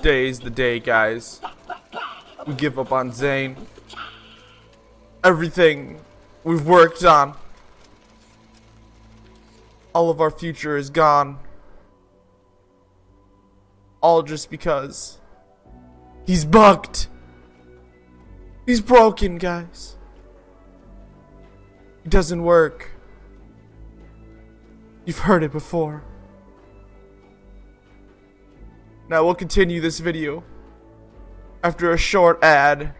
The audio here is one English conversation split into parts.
Today is the day, guys. We give up on Zane. Everything we've worked on. All of our future is gone. All just because he's bugged. He's broken, guys. It doesn't work. You've heard it before. Now we'll continue this video after a short ad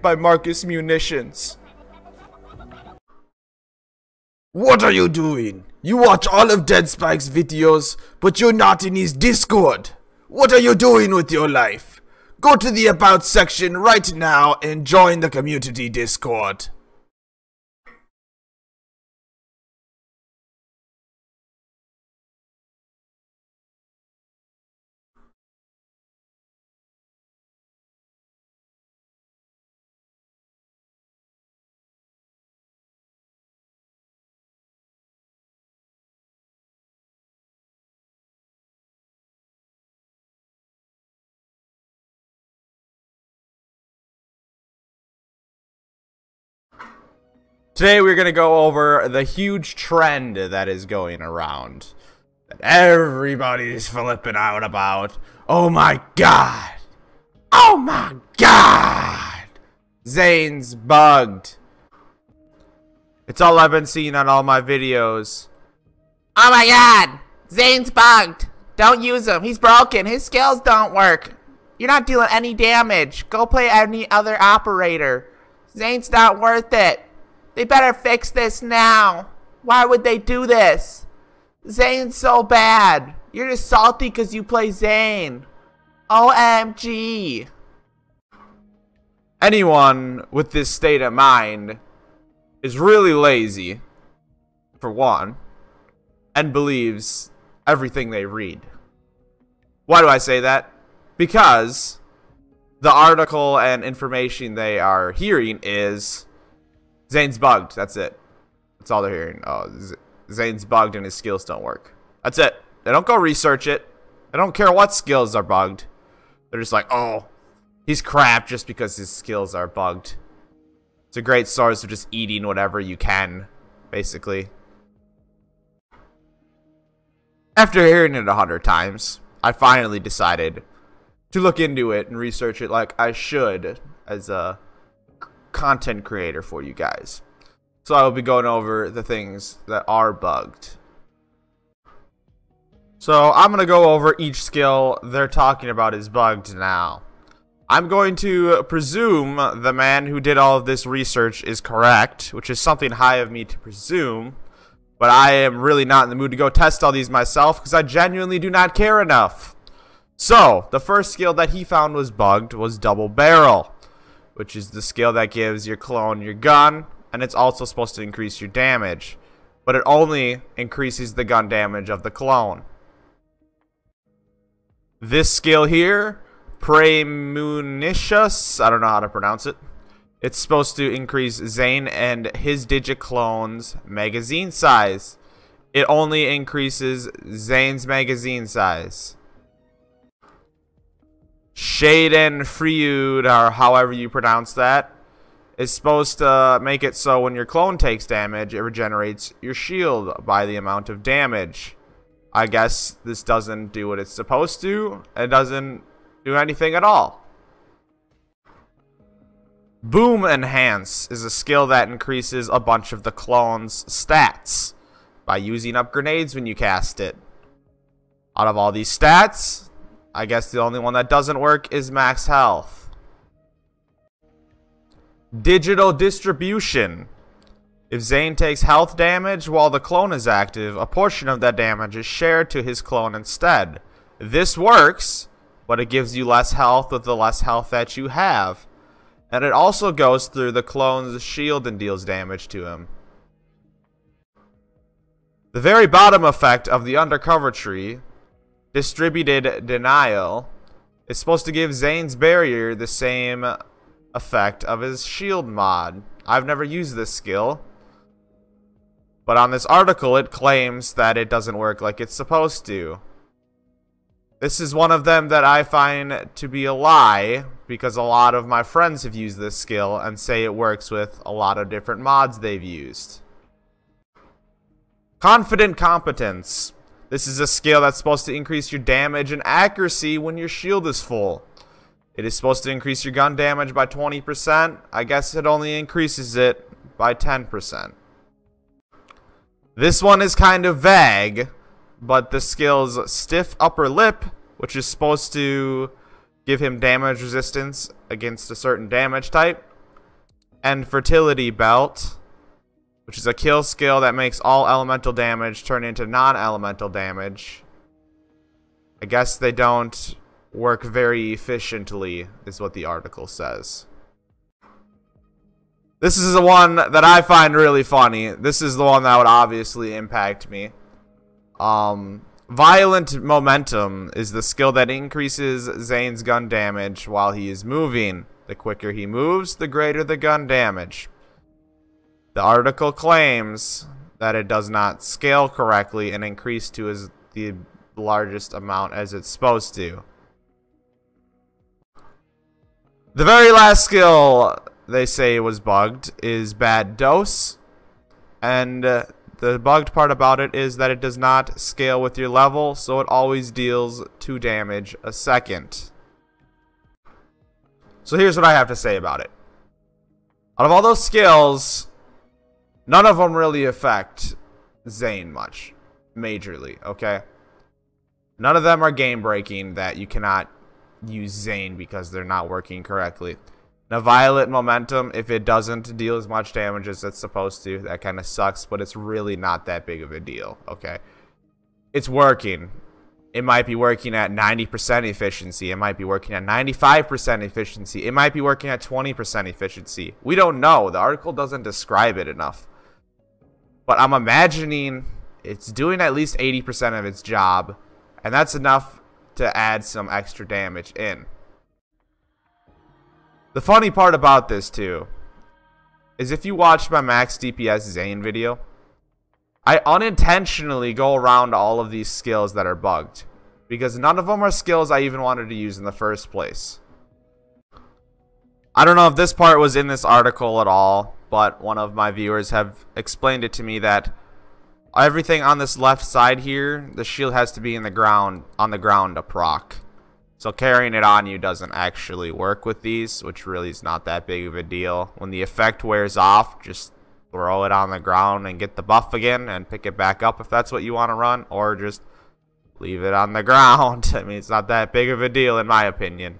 by Marcus Munitions. What are you doing? You watch all of Dead Spike's videos, but you're not in his Discord. What are you doing with your life? Go to the About section right now and join the community Discord. Today we're gonna go over the huge trend that is going around, that everybody's flipping out about. Oh my god! Oh my god! Zane's bugged. It's all I've been seeing on all my videos. Oh my god! Zane's bugged! Don't use him, he's broken, his skills don't work. You're not dealing any damage. Go play any other operator. Zane's not worth it. They better fix this now. Why would they do this? Zane's so bad. You're just salty because you play Zane. OMG. Anyone with this state of mind is really lazy, for one, and believes everything they read. Why do I say that? Because the article and information they are hearing is Zane's bugged. That's it. That's all they're hearing. Oh, Zane's bugged and his skills don't work. That's it. They don't go research it. They don't care what skills are bugged. They're just like, oh, he's crap just because his skills are bugged. It's a great source of just eating whatever you can, basically. After hearing it 100 times, I finally decided to look into it and research it like I should as a content creator for you guys. So I will be going over the things that are bugged. So I'm gonna go over each skill they're talking about is bugged now. I'm going to presume the man who did all of this research is correct, which is something high of me to presume, but I am really not in the mood to go test all these myself because I genuinely do not care enough. So the first skill that he found was bugged was double barrel, which is the skill that gives your clone your gun, and it's also supposed to increase your damage, but it only increases the gun damage of the clone. This skill here, Premunitious, I don't know how to pronounce it. It's supposed to increase Zane and his digit clone's magazine size. It only increases Zane's magazine size. Schadenfreude, or however you pronounce that, is supposed to make it so when your clone takes damage, it regenerates your shield by the amount of damage. I guess this doesn't do what it's supposed to. It doesn't do anything at all. Boom Enhance is a skill that increases a bunch of the clone's stats by using up grenades when you cast it. Out of all these stats, I guess the only one that doesn't work is max health. Digital Distribution. If Zane takes health damage while the clone is active, a portion of that damage is shared to his clone instead. This works, but it gives you less health with the less health that you have. And it also goes through the clone's shield and deals damage to him. The very bottom effect of the undercover tree, Distributed Denial, is supposed to give Zane's barrier the same effect of his shield mod. I've never used this skill, but on this article it claims that it doesn't work like it's supposed to. This is one of them that I find to be a lie, because a lot of my friends have used this skill and say it works with a lot of different mods they've used. Confident Competence. This is a skill that's supposed to increase your damage and accuracy when your shield is full. It is supposed to increase your gun damage by 20%. I guess it only increases it by 10%. This one is kind of vague, but the skill's Stiff Upper Lip, which is supposed to give him damage resistance against a certain damage type, and Fertility Belt, which is a kill skill that makes all elemental damage turn into non-elemental damage. I guess they don't work very efficiently, is what the article says. This is the one that I find really funny. This is the one that would obviously impact me. Violent Momentum is the skill that increases Zane's gun damage while he is moving. The quicker he moves, the greater the gun damage. The article claims that it does not scale correctly and increase to the largest amount as it's supposed to. The very last skill they say was bugged is Bad Dose, and the bugged part about it is that it does not scale with your level, so it always deals 2 damage a second. So here's what I have to say about it. Out of all those skills, none of them really affect Zane much, majorly, okay? None of them are game breaking that you cannot use Zane because they're not working correctly. Now, Violent Momentum, if it doesn't deal as much damage as it's supposed to, that kind of sucks, but it's really not that big of a deal, okay? It's working. It might be working at 90% efficiency. It might be working at 95% efficiency. It might be working at 20% efficiency. We don't know. The article doesn't describe it enough. But I'm imagining it's doing at least 80% of its job, and that's enough to add some extra damage in. The funny part about this, too, is if you watched my max DPS Zane video, I unintentionally go around all of these skills that are bugged, because none of them are skills I even wanted to use in the first place. I don't know if this part was in this article at all, but one of my viewers have explained it to me that everything on this left side here, the shield has to be on the ground to proc. So carrying it on you doesn't actually work with these, which really is not that big of a deal. When the effect wears off, just throw it on the ground and get the buff again and pick it back up if that's what you want to run, or just leave it on the ground. I mean, it's not that big of a deal in my opinion.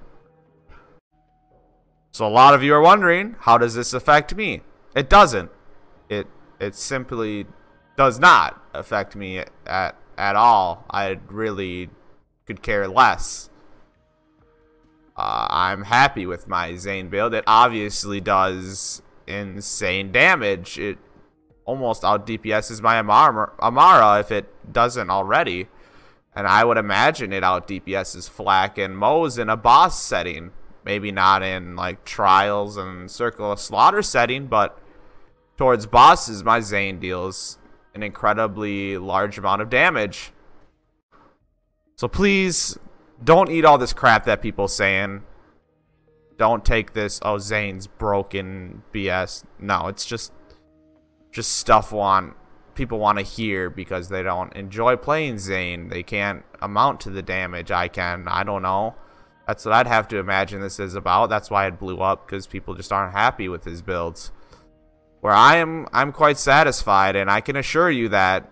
So a lot of you are wondering, how does this affect me? It doesn't. It simply does not affect me at all. I really could care less. I'm happy with my Zane build. It obviously does insane damage. It almost out DPSs my Amara if it doesn't already. And I would imagine it out DPSs Flak and Moze in a boss setting. Maybe not in like Trials and Circle of Slaughter setting, but towards bosses, my Zane deals an incredibly large amount of damage. So please, don't eat all this crap that people saying. Don't take this, oh, Zane's broken BS. No, it's just stuff people want to hear because they don't enjoy playing Zane. They can't amount to the damage I can. I don't know. That's what I'd have to imagine this is about. That's why it blew up, because people just aren't happy with his builds. Where I'm quite satisfied, and I can assure you that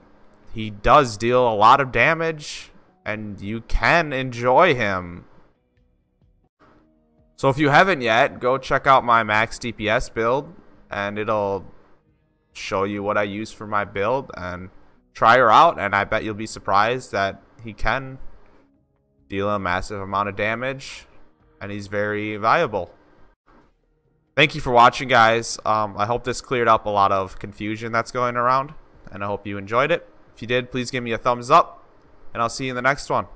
he does deal a lot of damage, and you can enjoy him. So if you haven't yet, go check out my max DPS build, and it'll show you what I use for my build, and try her out, and I bet you'll be surprised that he can deal a massive amount of damage, and he's very viable. Thank you for watching, guys. I hope this cleared up a lot of confusion that's going around, and I hope you enjoyed it. If you did, please give me a thumbs up, and I'll see you in the next one.